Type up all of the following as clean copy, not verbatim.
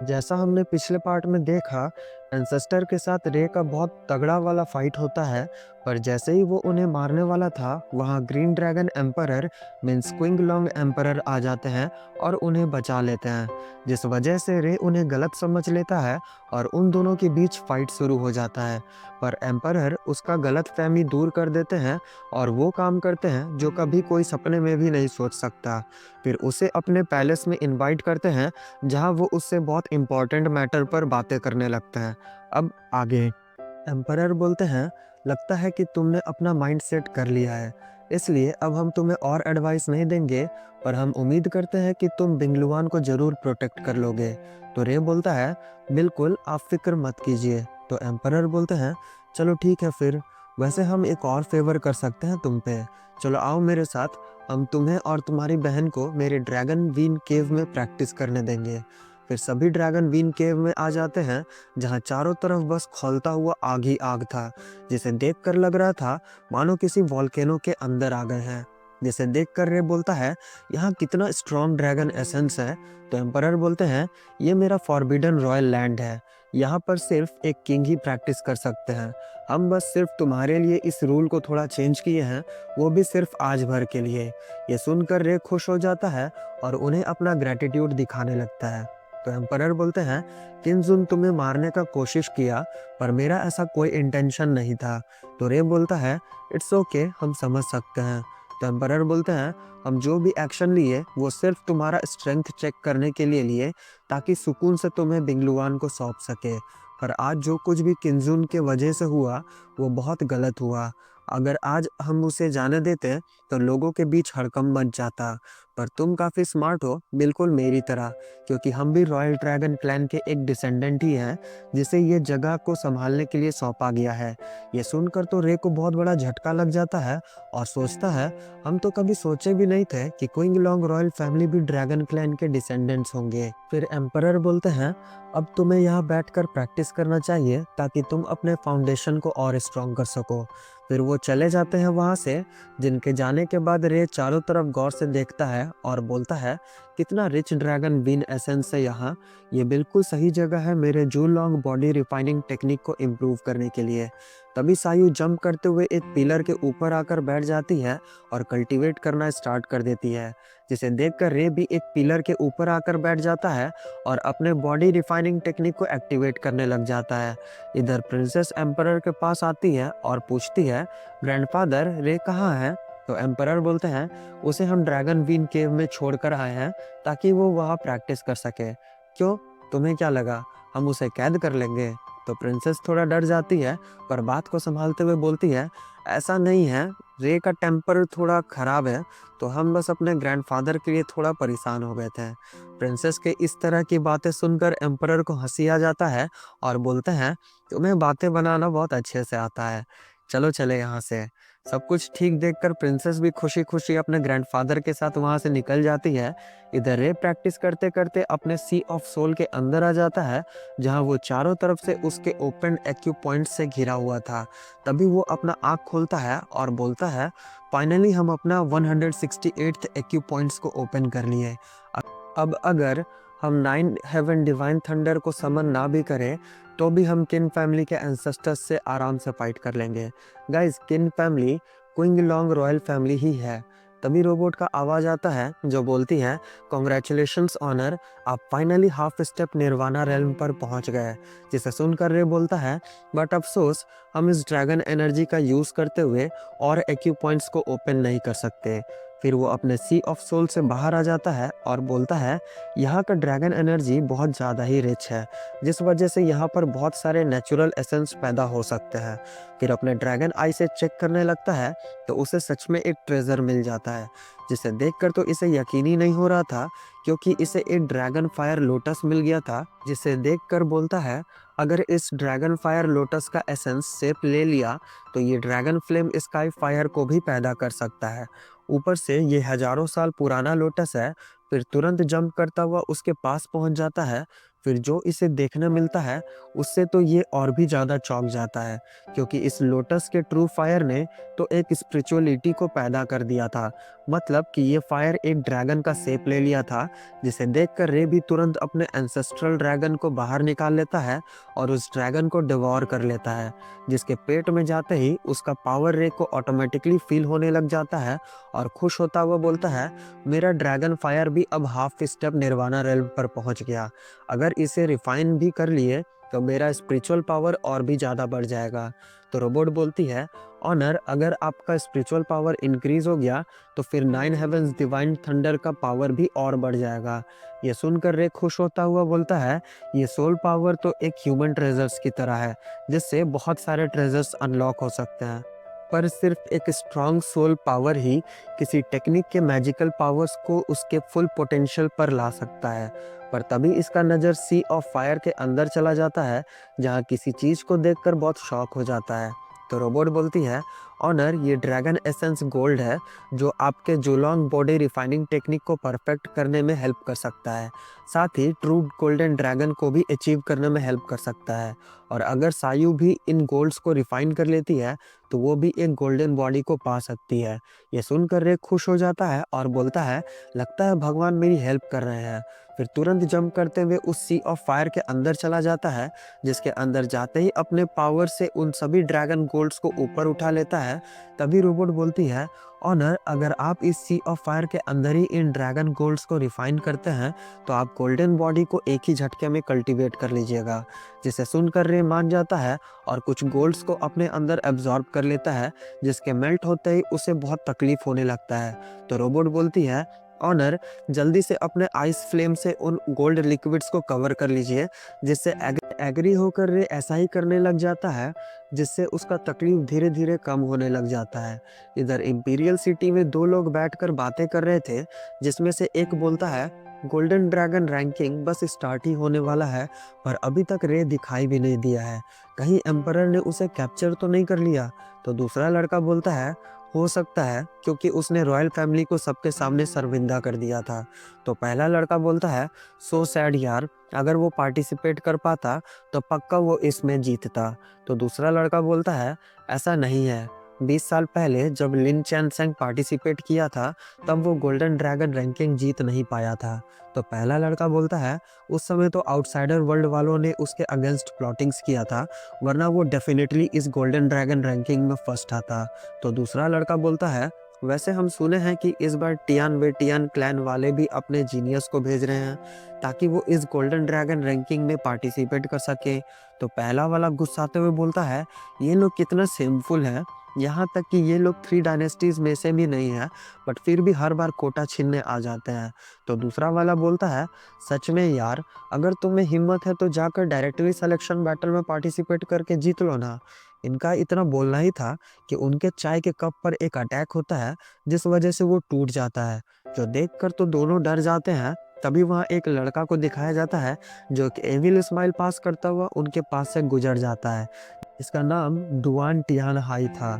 जैसा हमने पिछले पार्ट में देखा, एंसेस्टर के साथ रे का बहुत तगड़ा वाला फाइट होता है। पर जैसे ही वो उन्हें मारने वाला था, वहाँ green dragon emperor means Qing Long emperor आ जाते हैं और उन्हें बचा लेते हैं, जिस वजह से रे उन्हें गलत समझ लेता है और उन दोनों के बीच फाइट शुरू हो जाता है। पर एम्परर उसका गलत फहमी दूर कर देते हैं और वो काम करते हैं जो कभी कोई सपने में भी नहीं सोच सकता। फिर उसे अपने पैलेस में इनवाइट करते हैं, जहाँ वो उससे बहुत इम्पोर्टेंट मैटर पर बातें करने लगता है। अब आगे एम्परर बोलते हैं, लगता है कि तुमने अपना माइंड सेट कर लिया है, इसलिए अब हम तुम्हें और एडवाइस नहीं देंगे, पर हम उम्मीद करते हैं कि तुम बिंगलुआन को ज़रूर प्रोटेक्ट कर लोगे। तो रे बोलता है, बिल्कुल आप फिक्र मत कीजिए। तो एम्परर बोलते हैं, चलो ठीक है फिर, वैसे हम एक और फेवर कर सकते हैं तुम पे। चलो आओ मेरे साथ, हम तुम्हें और तुम्हारी बहन को मेरे ड्रैगन वीन केव में प्रैक्टिस करने देंगे। फिर सभी ड्रैगन वीन केव में आ जाते हैं, जहाँ चारों तरफ बस खौलता हुआ आग ही आग था, जिसे देखकर लग रहा था मानो किसी वॉल्केनो के अंदर आ गए हैं। जिसे देखकर रे बोलता है, यहाँ कितना स्ट्रॉन्ग ड्रैगन एसेंस है। तो एम्परर बोलते हैं, ये मेरा फॉरबिडन रॉयल लैंड है, यहाँ पर सिर्फ एक किंग ही प्रैक्टिस कर सकते हैं। हम बस सिर्फ तुम्हारे लिए इस रूल को थोड़ा चेंज किए हैं, वो भी सिर्फ आज भर के लिए। ये सुनकर रे खुश हो जाता है और उन्हें अपना ग्रेटिट्यूड दिखाने लगता है। तो एम्परर बोलते हैं, किन्जुन तुम्हें मारने का कोशिश किया, पर मेरा ऐसा कोई इंटेंशन नहीं था। तो रे बोलता है, इट्स ओके, हम समझ सकते हैं। तो एम्परर बोलते हैं, हम जो भी एक्शन लिए वो सिर्फ तुम्हारा स्ट्रेंथ चेक करने के लिए लिए, ताकि सुकून से तुम्हें बिंगलुआन को सौंप सके। पर आज जो कुछ भी किन्जुन के वजह से हुआ, वो बहुत गलत हुआ। अगर आज हम उसे जाने देते तो लोगों के बीच हड़कंप मच जाता। पर तुम काफ़ी स्मार्ट हो, बिल्कुल मेरी तरह, क्योंकि हम भी रॉयल ड्रैगन क्लैन के एक डिसेंडेंट ही हैं, जिसे ये जगह को संभालने के लिए सौंपा गया है। ये सुनकर तो रे को बहुत बड़ा झटका लग जाता है और सोचता है, हम तो कभी सोचे भी नहीं थे कि क्विंग लॉन्ग रॉयल फैमिली भी ड्रैगन क्लैन के डिसेंडेंट्स होंगे। फिर एम्परर बोलते हैं, अब तुम्हें यहाँ बैठकर प्रैक्टिस करना चाहिए, ताकि तुम अपने फाउंडेशन को और स्ट्रॉन्ग कर सको। फिर वो चले जाते हैं वहाँ से, जिनके जाने के बाद रे चारों तरफ गौर से देखता है और बोलता है, कितना रिच ड्रैगन बीन एसेंस है यहाँ, ये बिल्कुल सही जगह है मेरे जू लॉन्ग बॉडी रिफाइनिंग टेक्निक को इम्प्रूव करने के लिए। तभी सायु जंप करते हुए एक पिलर के ऊपर आकर बैठ जाती है और कल्टीवेट करना स्टार्ट कर देती है, जिसे देखकर रे भी एक पिलर के ऊपर आकर बैठ जाता है और अपने बॉडी रिफाइनिंग टेक्निक को एक्टिवेट करने लग जाता है। इधर प्रिंसेस एम्परर के पास आती है और पूछती है, ग्रैंडफादर रे कहाँ है? तो एम्परर बोलते हैं, उसे हम ड्रैगन वीन केव में छोड़कर आए हैं, ताकि वो वहाँ प्रैक्टिस कर सके। क्यों, तुम्हें क्या लगा हम उसे कैद कर लेंगे? तो प्रिंसेस थोड़ा डर जाती है, पर बात को संभालते हुए बोलती है, ऐसा नहीं है, रे का टेम्पर थोड़ा खराब है, तो हम बस अपने ग्रैंडफादर के लिए थोड़ा परेशान हो गए थे। प्रिंसेस के इस तरह की बातें सुनकर एम्परर को हंसी आ जाता है और बोलते हैं, तुम्हें बातें बनाना बहुत अच्छे से आता है, चलो चले यहाँ से। सब कुछ ठीक देखकर प्रिंसेस भी खुशी खुशी अपने ग्रैंडफादर के साथ वहाँ से निकल जाती है। इधर रे प्रैक्टिस करते करते अपने सी ऑफ सोल के अंदर आ जाता है, जहाँ वो चारों तरफ से उसके ओपन एक्यू पॉइंट से घिरा हुआ था। तभी वो अपना आँख खोलता है और बोलता है, फाइनली हम अपना 168th एक्यू पॉइंट्स को ओपन कर लिए। अब अगर हम 9 हेवन डिवाइन थंडर को समन ना भी करें, तो भी हम किन फैमिली के एंसेस्टर्स से आराम से फाइट कर लेंगे। Guys, Qin family Qing Long royal family ही है। तभी रोबोट का आवाज आता है जो बोलती है, कॉन्ग्रेचुलेशंस ऑनर, आप finally half step nirvana realm पर पहुंच गए। जिसे सुनकर रे बोलता है, बट अफसोस हम इस ड्रैगन एनर्जी का यूज करते हुए और एक्यू पॉइंट्स को ओपन नहीं कर सकते। फिर वो अपने सी ऑफ सोल से बाहर आ जाता है और बोलता है, यहाँ का ड्रैगन एनर्जी बहुत ज़्यादा ही रिच है, जिस वजह से यहाँ पर बहुत सारे नेचुरल एसेंस पैदा हो सकते हैं। फिर अपने ड्रैगन आई से चेक करने लगता है, तो उसे सच में एक ट्रेजर मिल जाता है, जिसे देखकर तो इसे यकीन ही नहीं हो रहा था, क्योंकि इसे एक ड्रैगन फायर लोटस मिल गया था। जिसे देखकर बोलता है, अगर इस ड्रैगन फायर लोटस का एसेंस शेप ले लिया, तो ये ड्रैगन फ्लेम स्काई फायर को भी पैदा कर सकता है। ऊपर से ये हजारों साल पुराना लोटस है। फिर तुरंत जंप करता हुआ उसके पास पहुंच जाता है। फिर जो इसे देखने मिलता है उससे तो ये और भी ज़्यादा चौंक जाता है, क्योंकि इस लोटस के ट्रू फायर ने तो एक स्पिरिचुअलिटी को पैदा कर दिया था। मतलब कि ये फायर एक ड्रैगन का शेप ले लिया था, जिसे देखकर रे भी तुरंत अपने एंसेस्ट्रल ड्रैगन को बाहर निकाल लेता है और उस ड्रैगन को डिवोर कर लेता है, जिसके पेट में जाते ही उसका पावर रे को ऑटोमेटिकली फील होने लग जाता है और खुश होता हुआ बोलता है, मेरा ड्रैगन फायर भी अब हाफ स्टेप निर्वाणा रेल्म पर पहुंच गया। अगर इसे रिफाइन भी कर लिए तो मेरा स्पिरिचुअल पावर और भी ज़्यादा बढ़ जाएगा। तो रोबोट बोलती है, ऑनर, अगर आपका स्पिरिचुअल पावर इंक्रीज हो गया तो फिर 9 हेवंस डिवाइन थंडर का पावर भी और बढ़ जाएगा। ये सुनकर रे खुश होता हुआ बोलता है, ये सोल पावर तो एक ह्यूमन ट्रेजर्स की तरह है, जिससे बहुत सारे ट्रेजर्स अनलॉक हो सकते हैं। पर सिर्फ एक स्ट्रॉन्ग सोल पावर ही किसी टेक्निक के मैजिकल पावर्स को उसके फुल पोटेंशियल पर ला सकता है। पर तभी इसका नज़र सी ऑफ फायर के अंदर चला जाता है, जहाँ किसी चीज़ को देखकर बहुत शॉक हो जाता है। तो रोबोट बोलती है, ऑनर, ये ड्रैगन एसेंस गोल्ड है, जो आपके जुलोंग बॉडी रिफाइनिंग टेक्निक को परफेक्ट करने में हेल्प कर सकता है। साथ ही ट्रू गोल्डन ड्रैगन को भी अचीव करने में हेल्प कर सकता है। और अगर सायु भी इन गोल्ड्स को रिफाइन कर लेती है तो वो भी एक गोल्डन बॉडी को पा सकती है। ये सुनकर रे खुश हो जाता है और बोलता है, लगता है भगवान मेरी हेल्प कर रहे हैं। फिर तुरंत जंप करते हुए उस सी ऑफ फायर के अंदर चला जाता है, जिसके अंदर जाते ही अपने पावर से उन सभी ड्रैगन गोल्ड्स को ऊपर उठा लेता है। तभी रोबोट बोलती है, ऑनर, अगर आप इस सी ऑफ फायर के अंदर ही इन ड्रैगन गोल्ड्स को रिफाइन करते हैं तो आप गोल्डन बॉडी को एक ही झटके में कल्टीवेट कर लीजिएगा। जिसे सुनकर रे मान जाता है और कुछ गोल्ड्स को अपने अंदर एब्जॉर्ब कर लेता है, जिसके मेल्ट होते ही उसे बहुत तकलीफ होने लगता है। तो रोबोट बोलती है, ऑनर, जल्दी से अपने आइस फ्लेम से उन गोल्ड लिक्विड्स को कवर कर लीजिए। जिससे एग्री होकर रे ऐसा ही करने लग जाता है, जिससे उसका तकलीफ धीरे धीरे कम होने लग जाता है। इधर इंपीरियल सिटी में दो लोग बैठकर बातें कर रहे थे, जिसमें से एक बोलता है, गोल्डन ड्रैगन रैंकिंग बस स्टार्ट ही होने वाला है, पर अभी तक रे दिखाई भी नहीं दिया है। कहीं एम्परर ने उसे कैप्चर तो नहीं कर लिया। तो दूसरा लड़का बोलता है, हो सकता है, क्योंकि उसने रॉयल फैमिली को सबके सामने शर्मिंदा कर दिया था। तो पहला लड़का बोलता है, सो सैड यार, अगर वो पार्टिसिपेट कर पाता तो पक्का वो इसमें जीतता। तो दूसरा लड़का बोलता है, ऐसा नहीं है, 20 साल पहले जब लिन चैन सेंग पार्टिसिपेट किया था तब वो गोल्डन ड्रैगन रैंकिंग जीत नहीं पाया था। तो पहला लड़का बोलता है, उस समय तो आउटसाइडर वर्ल्ड वालों ने उसके अगेंस्ट प्लॉटिंग्स किया था, वरना वो डेफिनेटली इस गोल्डन ड्रैगन रैंकिंग में फर्स्ट आता। तो दूसरा लड़का बोलता है, वैसे हम सुने हैं कि इस बार टियान वे टियान क्लैन वाले भी अपने जीनियस को भेज रहे हैं, ताकि वो इस गोल्डन ड्रैगन रैंकिंग में पार्टिसिपेट कर सके। तो पहला वाला गुस्साते हुए बोलता है, ये लोग कितना शेमफुल है, यहाँ तक कि ये लोग 3 डायनेस्टीज में से भी नहीं है, बट फिर भी हर बार कोटा छीनने आ जाते हैं। तो दूसरा वाला बोलता है, सच में यार, अगर तुम्हें हिम्मत है तो जाकर डायरेक्टरी सिलेक्शन बैटल में पार्टिसिपेट करके जीत लो ना। इनका इतना बोलना ही था कि उनके चाय के कप पर एक अटैक होता है, जिस वजह से वो टूट जाता है। जो देखकर तो दोनों डर जाते हैं। तभी वहाँ एक लड़का को दिखाया जाता है, जो कि एविल स्माइल पास करता हुआ उनके पास से गुजर जाता है। इसका नाम डुआन टियान हाई था।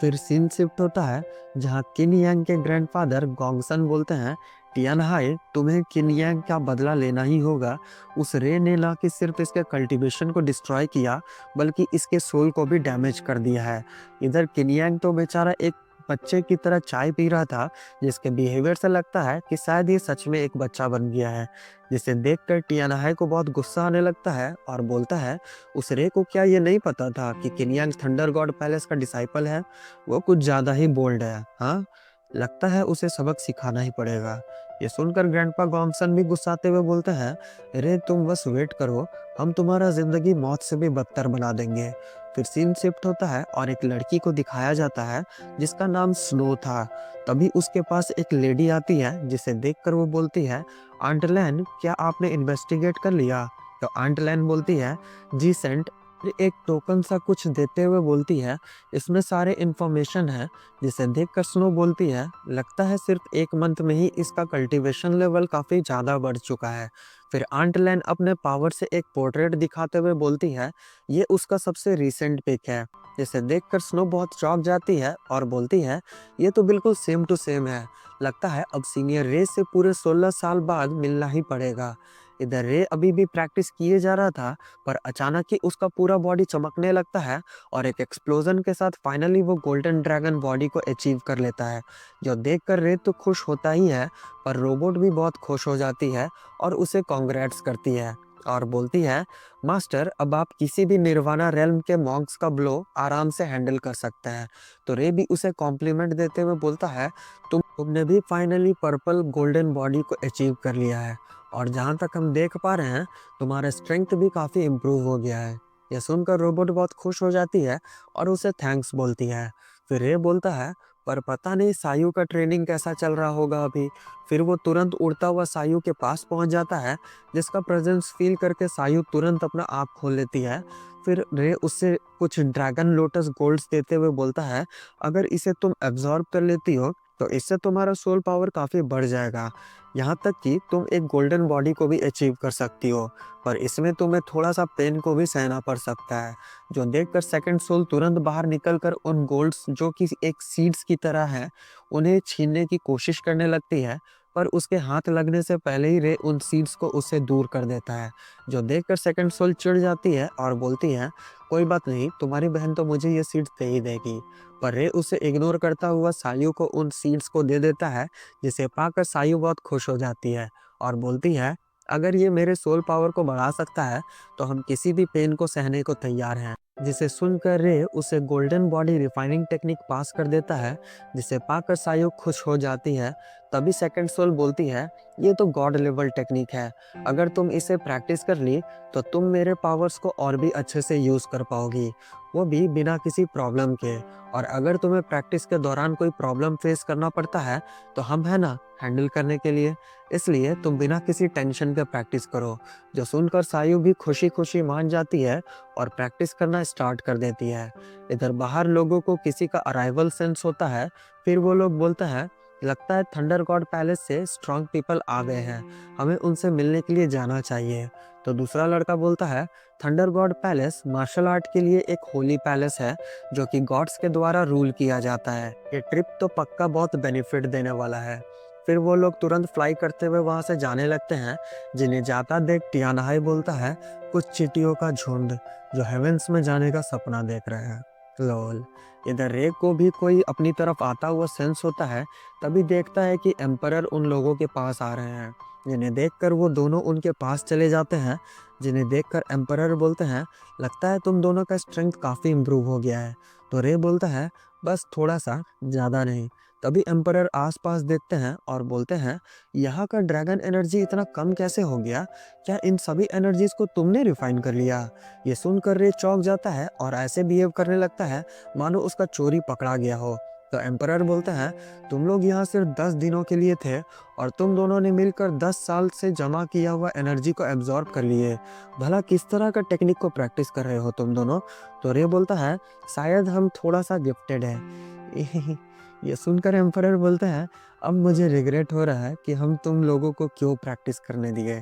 फिर सीन शिफ्ट होता है, जहाँ किन यांग के ग्रैंडफादर गोंगसन बोलते हैं, टियान हाई, तुम्हें किन यांग का बदला लेना ही होगा। उस रे ने ना कि सिर्फ इसके कल्टीवेशन को डिस्ट्रॉय किया, बल्कि इसके सोल को भी डैमेज कर दिया है। इधर किन यांग तो बेचारा एक बच्चे की तरह चाय पी रहा था, जिसके बिहेवियर से लगता है कि शायद ये सच में एक बच्चा बन गया है। जिसे देखकर टियानाहाई को बहुत गुस्सा आने लगता है और बोलता है, उस रे को क्या ये नहीं पता था कि किनयांग थंडर गॉड पैलेस का डिसाइपल है? वो कुछ ज़्यादा ही बोल्ड है। हाँ, लगता है उसे सबक सिखाना ही पड़ेगा। ये सुनकर ग्रैंडपा गॉन्गसन भी गुस्साते हुए बोलते हैं, अरे तुम बस वेट करो, हम तुम्हारा जिंदगी मौत से भी बदतर बना देंगे। फिर सीन शिफ्ट होता है और एक लड़की को दिखाया जाता है, जिसका नाम स्नो था। तभी उसके पास एक लेडी आती है, जिसे देखकर वो बोलती है, आंट लैन, क्या आपने इन्वेस्टिगेट कर लिया? तो आंट लैन बोलती है, जी सेंट। फिर एक टोकन सा कुछ देते हुए बोलती है, इसमें सारे इन्फॉर्मेशन है। जिसे देखकर स्नो बोलती है, लगता है सिर्फ 1 मंथ में ही इसका कल्टीवेशन लेवल काफ़ी ज़्यादा बढ़ चुका है। फिर आंट लैन अपने पावर से एक पोर्ट्रेट दिखाते हुए बोलती है, ये उसका सबसे रिसेंट पिक है। जिसे देखकर स्नो बहुत चौंक जाती है और बोलती है, ये तो बिल्कुल सेम टू सेम है। लगता है अब सीनियर रेस से पूरे 16 साल बाद मिलना ही पड़ेगा। इधर रे अभी भी प्रैक्टिस किए जा रहा था, पर अचानक ही उसका पूरा बॉडी चमकने लगता है और एक एक्सप्लोजन के साथ फाइनली वो गोल्डन ड्रैगन बॉडी को अचीव कर लेता है। जो देखकर रे तो खुश होता ही है, पर रोबोट भी बहुत खुश हो जाती है और उसे कॉन्ग्रेट्स करती है और बोलती है, मास्टर अब आप किसी भी निर्वाणा रेल्म के मॉन्क्स का ब्लो आराम से हैंडल कर सकते हैं। तो रे भी उसे कॉम्प्लीमेंट देते हुए बोलता है, तुमने भी फाइनली पर्पल गोल्डन बॉडी को अचीव कर लिया है और जहाँ तक हम देख पा रहे हैं तुम्हारा स्ट्रेंथ भी काफ़ी इम्प्रूव हो गया है। यह सुनकर रोबोट बहुत खुश हो जाती है और उसे थैंक्स बोलती है। फिर रे बोलता है, पर पता नहीं सायु का ट्रेनिंग कैसा चल रहा होगा अभी। फिर वो तुरंत उड़ता हुआ सायु के पास पहुंच जाता है, जिसका प्रेजेंस फील करके सायु तुरंत अपना आँख खोल लेती है। फिर रे उससे कुछ ड्रैगन लोटस गोल्ड्स देते हुए बोलता है, अगर इसे तुम एब्जॉर्ब कर लेती हो तो इससे तुम्हारा सोल पावर काफ़ी बढ़ जाएगा, यहाँ तक कि तुम एक गोल्डन बॉडी को भी अचीव कर सकती हो, पर इसमें तुम्हें थोड़ा सा पेन को भी सहना पड़ सकता है। जो देखकर सेकंड सोल तुरंत बाहर निकलकर उन गोल्ड्स जो कि एक सीड्स की तरह है उन्हें छीनने की कोशिश करने लगती है, पर उसके हाथ लगने से पहले ही रे उन सीड्स को उससे दूर कर देता है। जो देखकर सेकंड सोल चिढ़ जाती है और बोलती है, कोई बात नहीं, तुम्हारी बहन तो मुझे ये सीड्स दे ही देगी। पर रे उसे इग्नोर करता हुआ सायु को उन सीड्स को दे देता है, जिसे पाकर सायु बहुत खुश हो जाती है और बोलती है, अगर ये मेरे सोल पावर को बढ़ा सकता है तो हम किसी भी पेन को सहने को तैयार हैं। जिसे सुनकर रे उसे गोल्डन बॉडी रिफाइनिंग टेक्निक पास कर देता है, जिसे पाकर सायु खुश हो जाती है। तभी सेकंड सोल बोलती है, ये तो गॉड लेवल टेक्निक है, अगर तुम इसे प्रैक्टिस कर ली तो तुम मेरे पावर्स को और भी अच्छे से यूज़ कर पाओगी, वो भी बिना किसी प्रॉब्लम के। और अगर तुम्हें प्रैक्टिस के दौरान कोई प्रॉब्लम फेस करना पड़ता है तो हम है ना हैंडल करने के लिए, इसलिए तुम बिना किसी टेंशन के प्रैक्टिस करो। जो सुनकर सायु भी खुशी खुशी मान जाती है और प्रैक्टिस करना स्टार्ट कर देती है। इधर बाहर लोगों को किसी का अराइवल सेंस होता है। फिर वो लोग बोलते हैं, लगता है थंडर गॉड पैलेस से स्ट्रांग पीपल आ गए हैं, हमें उनसे मिलने के लिए जाना चाहिए। तो दूसरा लड़का बोलता है, thunder god palace martial art के लिए एक होली पैलेस है जो कि गॉड्स के द्वारा रूल किया जाता है, ये ट्रिप तो पक्का बहुत बेनिफिट देने वाला है। फिर वो लोग तुरंत फ्लाई करते हुए वहां से जाने लगते हैं। जिन्हें जाता देख टियानाई बोलता है, कुछ चींटियों का झुंड जो हेवेंस में जाने का सपना देख रहे हैं। लोल। इधर रे को भी कोई अपनी तरफ आता हुआ सेंस होता है, तभी देखता है कि एम्परर उन लोगों के पास आ रहे हैं। जिन्हें देखकर वो दोनों उनके पास चले जाते हैं। जिन्हें देखकर एम्परर बोलते हैं, लगता है तुम दोनों का स्ट्रेंथ काफ़ी इम्प्रूव हो गया है। तो रे बोलता है, बस थोड़ा सा, ज़्यादा नहीं। तभी एम्परर आसपास देखते हैं और बोलते हैं, यहाँ का ड्रैगन एनर्जी इतना कम कैसे हो गया, क्या इन सभी एनर्जीज को तुमने रिफाइन कर लिया। ये सुनकर रे चौंक जाता है और ऐसे बिहेव करने लगता है मानो उसका चोरी पकड़ा गया हो। तो एम्परर बोलते हैं, तुम लोग यहाँ सिर्फ 10 दिनों के लिए थे और तुम दोनों ने मिलकर 10 साल से जमा किया हुआ एनर्जी को एब्जॉर्ब कर लिए। भला किस तरह का टेक्निक को प्रैक्टिस कर रहे हो तुम दोनों। तो रे बोलता है, शायद हम थोड़ा सा गिफ्टेड है। ये सुनकर एम्परर बोलते हैं, अब मुझे रिग्रेट हो रहा है कि हम तुम लोगों को क्यों प्रैक्टिस करने दिए।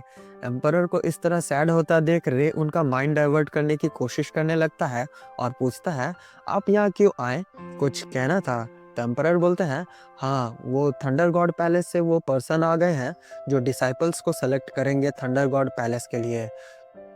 एम्परर को इस तरह सैड होता देख रे उनका माइंड डाइवर्ट करने की कोशिश करने लगता है और पूछता है, आप यहाँ क्यों आए, कुछ कहना था। तो एम्परर बोलते हैं, हाँ, वो थंडर गॉड पैलेस से वो पर्सन आ गए हैं जो डिसाइपल्स को सेलेक्ट करेंगे थंडर गॉड पैलेस के लिए।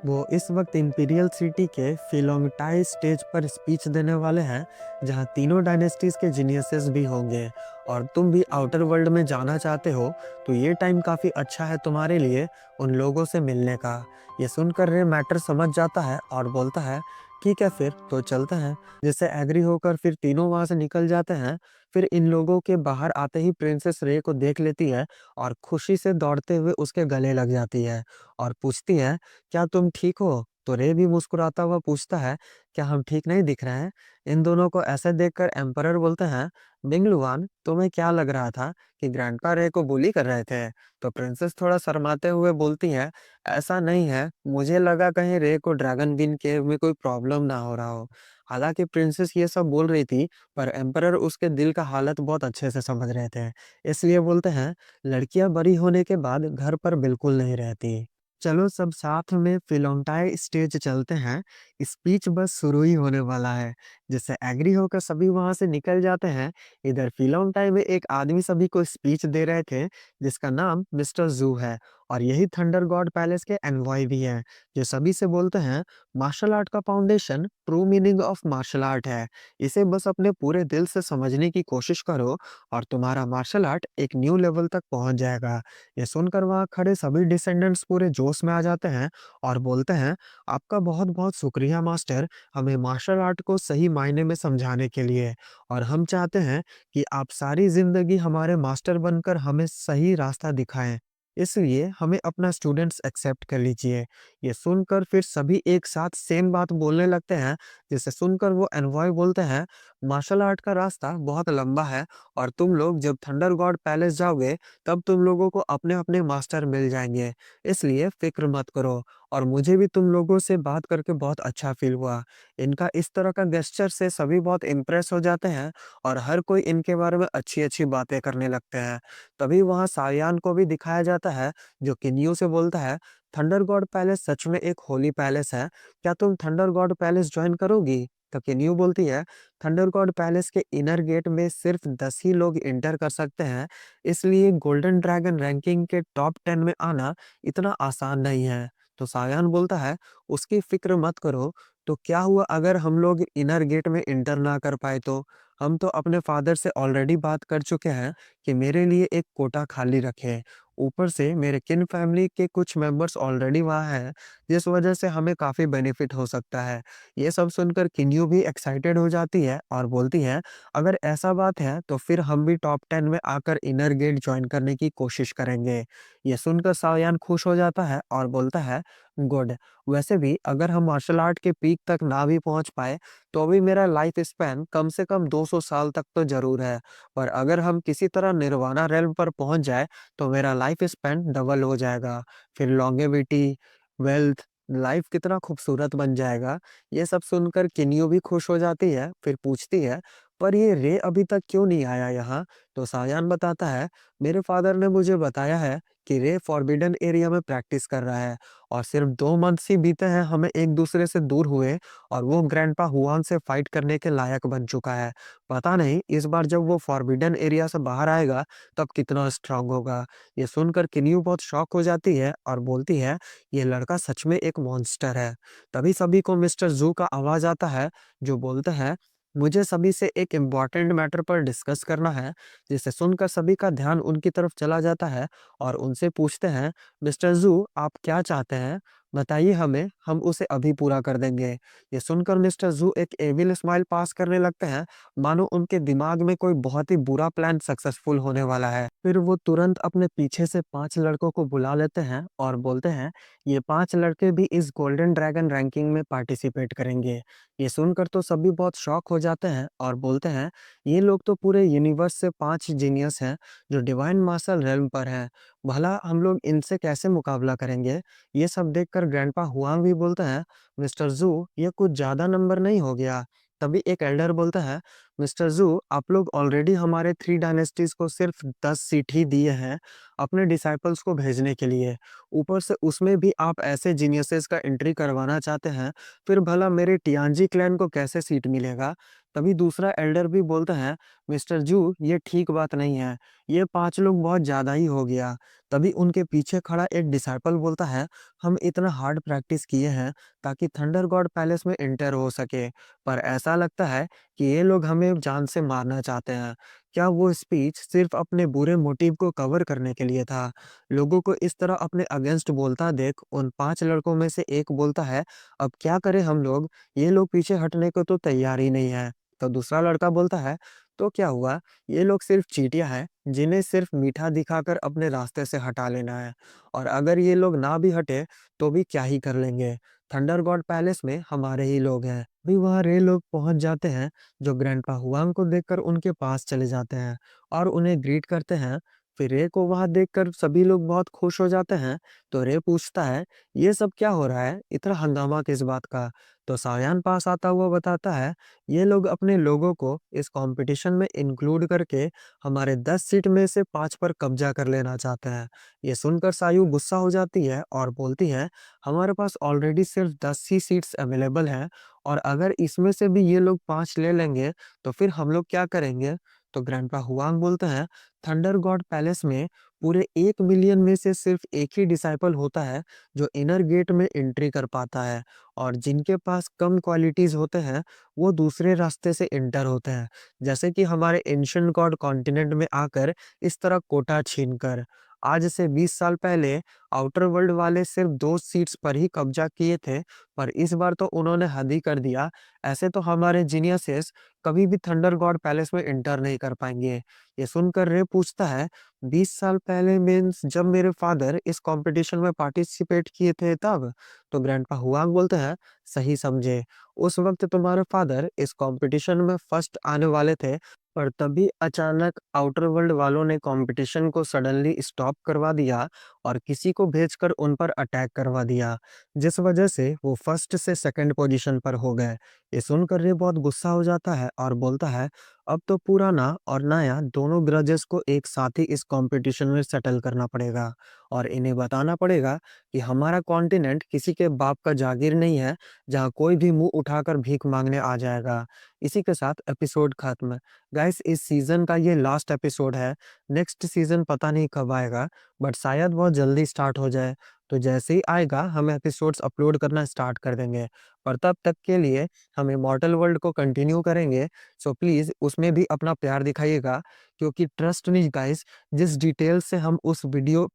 वो इस वक्त इंपीरियल सिटी के फिलोंगटाई स्टेज पर स्पीच देने वाले हैं, जहां तीनों डायनेस्टीज के जीनियसेस भी होंगे। और तुम भी आउटर वर्ल्ड में जाना चाहते हो तो ये टाइम काफ़ी अच्छा है तुम्हारे लिए उन लोगों से मिलने का। ये सुनकर रे मैटर समझ जाता है और बोलता है, ठीक है फिर तो चलते हैं। जिससे एग्री होकर फिर तीनों वहां से निकल जाते हैं। फिर इन लोगों के बाहर आते ही प्रिंसेस रे को देख लेती है और खुशी से दौड़ते हुए उसके गले लग जाती है और पूछती है, क्या तुम ठीक हो। तो रे भी मुस्कुराता हुआ पूछता है, क्या हम ठीक नहीं दिख रहे हैं। इन दोनों को ऐसे देखकर एम्परर बोलते हैं, बिंगलुआन, तुम्हें क्या लग रहा था कि ग्रैंडपा रे को बुली कर रहे थे। तो प्रिंसेस थोड़ा शर्माते हुए बोलती है, ऐसा नहीं है, मुझे लगा कहीं रे को ड्रैगन बीन केव में कोई प्रॉब्लम ना हो रहा हो। हालांकि प्रिंसेस ये सब बोल रही थी, पर एम्परर उसके दिल का हालत बहुत अच्छे से समझ रहे थे, इसलिए बोलते हैं, लड़कियां बड़ी होने के बाद घर पर बिल्कुल नहीं रहती। चलो सब साथ में फिलोंटाई स्टेज चलते हैं, स्पीच बस शुरू ही होने वाला है। जिससे एग्री होकर सभी वहां से निकल जाते हैं। इधर फिलोंटाई में एक आदमी सभी को स्पीच दे रहे थे, जिसका नाम मिस्टर जू है और यही थंडर गॉड पैलेस के एनवॉय भी हैं, जो सभी से बोलते हैं मार्शल आर्ट का foundation true meaning of martial art है। इसे बस अपने पूरे दिल से समझने की कोशिश करो और तुम्हारा मार्शल आर्ट एक न्यू लेवल तक पहुंच जाएगा। ये सुनकर वहाँ खड़े सभी डिसेंडेंट्स पूरे जोश में आ जाते हैं और बोलते हैं, आपका बहुत बहुत शुक्रिया मास्टर, हमें मार्शल आर्ट को सही मायने में समझाने के लिए। और हम चाहते हैं कि आप सारी जिंदगी हमारे मास्टर बनकर हमें सही रास्ता दिखाएं, इसलिए हमें अपना स्टूडेंट्स एक्सेप्ट कर लीजिए। ये सुनकर फिर सभी एक साथ सेम बात बोलने लगते हैं। जिसे सुनकर वो एनवॉय बोलते हैं, मार्शल आर्ट का रास्ता बहुत लंबा है और तुम लोग जब थंडर गॉड पैलेस जाओगे तब तुम लोगों को अपने अपने मास्टर मिल जाएंगे, इसलिए फिक्र मत करो। और मुझे भी तुम लोगों से बात करके बहुत अच्छा फील हुआ। इनका इस तरह का गेस्चर से सभी बहुत इम्प्रेस हो जाते हैं और हर कोई इनके बारे में अच्छी अच्छी बातें करने लगते हैं। तभी वहाँ सायान को भी दिखाया जाता है, जो किन्यू से बोलता है, थंडर गॉड पैलेस सच में एक होली पैलेस है, क्या तुम थंडर गॉड पैलेस ज्वाइन करोगी? तो किन्यू बोलती है, थंडर गॉड पैलेस के इनर गेट में सिर्फ 10 ही लोग इंटर कर सकते हैं, इसलिए गोल्डन ड्रैगन रैंकिंग के टॉप 10 में आना इतना आसान नहीं है। तो सायान बोलता है, उसकी फिक्र मत करो, तो क्या हुआ अगर हम लोग इनर गेट में इंटर ना कर पाए तो? हम तो अपने फादर से ऑलरेडी बात कर चुके हैं कि मेरे लिए एक कोटा खाली रखें। ऊपर से मेरे किन फैमिली के कुछ मेंबर्स ऑलरेडी वहाँ हैं, जिस वजह से हमें काफ़ी बेनिफिट हो सकता है। ये सब सुनकर किन्यू भी एक्साइटेड हो जाती है और बोलती है, अगर ऐसा बात है तो फिर हम भी टॉप 10 में आकर इनर गेट जॉइन करने की कोशिश करेंगे। ये सुनकर सायान खुश हो जाता है और बोलता है, गुड। वैसे भी अगर हम मार्शल आर्ट के पीक तक ना भी पहुंच पाए तो भी मेरा लाइफ स्पैन कम से कम 200 साल तक तो जरूर है। पर अगर हम किसी तरह निर्वाणा रेल्म पर पहुंच जाए तो मेरा लाइफ स्पैन डबल हो जाएगा। फिर लॉन्गेविटी, वेल्थ, लाइफ कितना खूबसूरत बन जाएगा। ये सब सुनकर किन्यू भी खुश हो जाती है। फिर पूछती है, पर ये रे अभी तक क्यों नहीं आया यहाँ? तो सायान बताता है, मेरे फादर ने मुझे बताया है कि रे फॉरबिडन एरिया में प्रैक्टिस कर रहा है और सिर्फ 2 मंथ्स ही बीते हैं हमें एक दूसरे से दूर हुए और वो ग्रैंडपा हुआन से फाइट करने के लायक बन चुका है। पता नहीं इस बार जब वो फॉरबिडन एरिया से बाहर आएगा तब कितना स्ट्रांग होगा। ये सुनकर किन्यू बहुत शॉक हो जाती है और बोलती है, ये लड़का सच में एक मॉन्स्टर है। तभी सभी को मिस्टर जू का आवाज आता है, जो बोलते हैं, मुझे सभी से एक इम्पॉर्टेंट मैटर पर डिस्कस करना है। जिसे सुनकर सभी का ध्यान उनकी तरफ चला जाता है और उनसे पूछते हैं, मिस्टर जू आप क्या चाहते हैं? बताइए हमें, हम उसे अभी पूरा कर देंगे। ये सुनकर मिस्टर जू एक एविल स्माइल पास करने लगते हैं, मानो उनके दिमाग में कोई बहुत ही बुरा प्लान सक्सेसफुल होने वाला है। फिर वो तुरंत अपने पीछे से 5 लड़कों को बुला लेते हैं और बोलते हैं, ये 5 लड़के भी इस गोल्डन ड्रैगन रैंकिंग में पार्टिसिपेट करेंगे। ये सुनकर तो सभी बहुत शॉक हो जाते हैं और बोलते हैं, ये लोग तो पूरे यूनिवर्स से 5 जीनियस हैं जो डिवाइन मार्शल रेल्म पर हैं। भला हम लोग इनसे कैसे मुकाबला करेंगे? ये सब देखकर ग्रैंडपा हुआंग भी बोलते हैं, मिस्टर जू ये कुछ ज्यादा नंबर नहीं हो गया? तभी एक एल्डर बोलता है, मिस्टर जू आप लोग ऑलरेडी हमारे 3 डायनेस्टीज को सिर्फ 10 सीट ही दिए हैं अपने डिसाइपल्स को भेजने के लिए। ऊपर से उसमें भी आप ऐसे जीनियसेस का एंट्री करवाना चाहते हैं, फिर भला मेरे टियांजी क्लैन को कैसे सीट मिलेगा? तभी दूसरा एल्डर भी बोलता है, मिस्टर जू ये ठीक बात नहीं है, ये 5 लोग बहुत ज्यादा ही हो गया। तभी उनके पीछे खड़ा एक डिसाइपल बोलता है, हम इतना हार्ड प्रैक्टिस किए हैं ताकि थंडर गॉड पैलेस में एंटर हो सके, पर ऐसा लगता है कि ये लोग हमें जान से मारना चाहते हैं। क्या वो स्पीच सिर्फ अपने बुरे मोटिव को कवर करने के लिए था? लोगों को इस तरह अपने अगेंस्ट बोलता देख उन 5 लड़कों में से एक बोलता है, अब क्या करें हम लोग, ये लोग पीछे हटने को तो तैयार ही नहीं है। तो दूसरा लड़का बोलता है, तो क्या हुआ, ये लोग सिर्फ चींटियां हैं जिन्हें सिर्फ मीठा दिखाकर अपने रास्ते से हटा लेना है। और अगर ये लोग ना भी हटे तो भी क्या ही कर लेंगे, थंडर गॉड पैलेस में हमारे ही लोग हैं। भी वहाँ रे लोग पहुंच जाते हैं, जो ग्रैंडपा हुआंग को देखकर उनके पास चले जाते हैं और उन्हें ग्रीट करते हैं। फिर रे को वहां देखकर सभी लोग बहुत खुश हो जाते हैं। तो रे पूछता है, ये सब क्या हो रहा है, इतना हंगामा किस बात का? तो सायान पास आता हुआ बताता है, ये लोग अपने लोगों को इस कंपटीशन में इंक्लूड करके हमारे 10 सीट में से 5 पर कब्जा कर लेना चाहते हैं। ये सुनकर सायु गुस्सा हो जाती है और बोलती है, हमारे पास ऑलरेडी सिर्फ 10 ही सीट्स अवेलेबल हैं और अगर इसमें से भी ये लोग 5 ले लेंगे तो फिर हम लोग क्या करेंगे? तो ग्रैंडपा हुआंग बोलते हैं, थंडर गॉड पैलेस में पूरे 1 मिलियन में से सिर्फ एक ही डिसाइपल होता है जो इनर गेट में एंट्री कर पाता है और जिनके पास कम क्वालिटीज़ होते हैं, वो दूसरे रास्ते से एंटर होते हैं। जैसे कि हमारे एंशिएंट गॉड कॉन्टिनेंट में आकर इस तरह कोटा छीनकर। आज से 20 साल पहले आउटर वर्ल्ड वाले सिर्फ 2 सीट्स पर ही कब्जा किए थे, पर इस बार तो उन्होंने हद ही कर दिया। ऐसे तो हमारे जीनियसेस कभी भी थंडर गॉड पैलेस में एंटर नहीं कर पाएँगे। ये सुनकर रे पूछता है, 20 साल पहले मीन्स जब मेरे फादर इस कॉम्पिटिशन में पार्टिसिपेट किए थे तब? तो ग्रैंडपा हुआंग बोलते हैं, सही समझे। उस वक़्त तुम्हारे फादर इस कॉम्पिटिशन में फर्स्ट आने वाले थे, पर तभी अचानक आउटर वर्ल्ड वालों ने कॉम्पिटिशन को सडनली स्टॉप करवा दिया और किसी को भेजकर उन पर अटैक करवा दिया, जिस वजह से वो फर्स्ट से सेकंड पोजीशन पर हो गए। ये सुनकर रे बहुत गुस्सा हो जाता है और बोलता है, अब तो पुराना और नया दोनों ग्रजेस को एक साथ ही इस कॉम्पिटिशन में सेटल करना पड़ेगा और इन्हें बताना पड़ेगा कि हमारा कॉन्टिनेंट किसी के बाप का जागीर नहीं है, जहाँ कोई भी मुंह उठाकर भीख मांगने आ जाएगा। इसी के साथ एपिसोड खत्म। गाइस, इस सीजन का ये लास्ट एपिसोड है। नेक्स्ट सीजन पता नहीं कब आएगा, बट शायद बहुत जल्दी स्टार्ट हो जाए। तो जैसे ही आएगा हम एपिसोड्स अपलोड करना स्टार्ट कर देंगे। पर तब तक के लिए हम इमॉर्टल वर्ल्ड को कंटिन्यू करेंगे। सो प्लीज़ उसमें भी अपना प्यार दिखाइएगा, क्योंकि ट्रस्ट मी गाइस, जिस डिटेल से हम उस वीडियो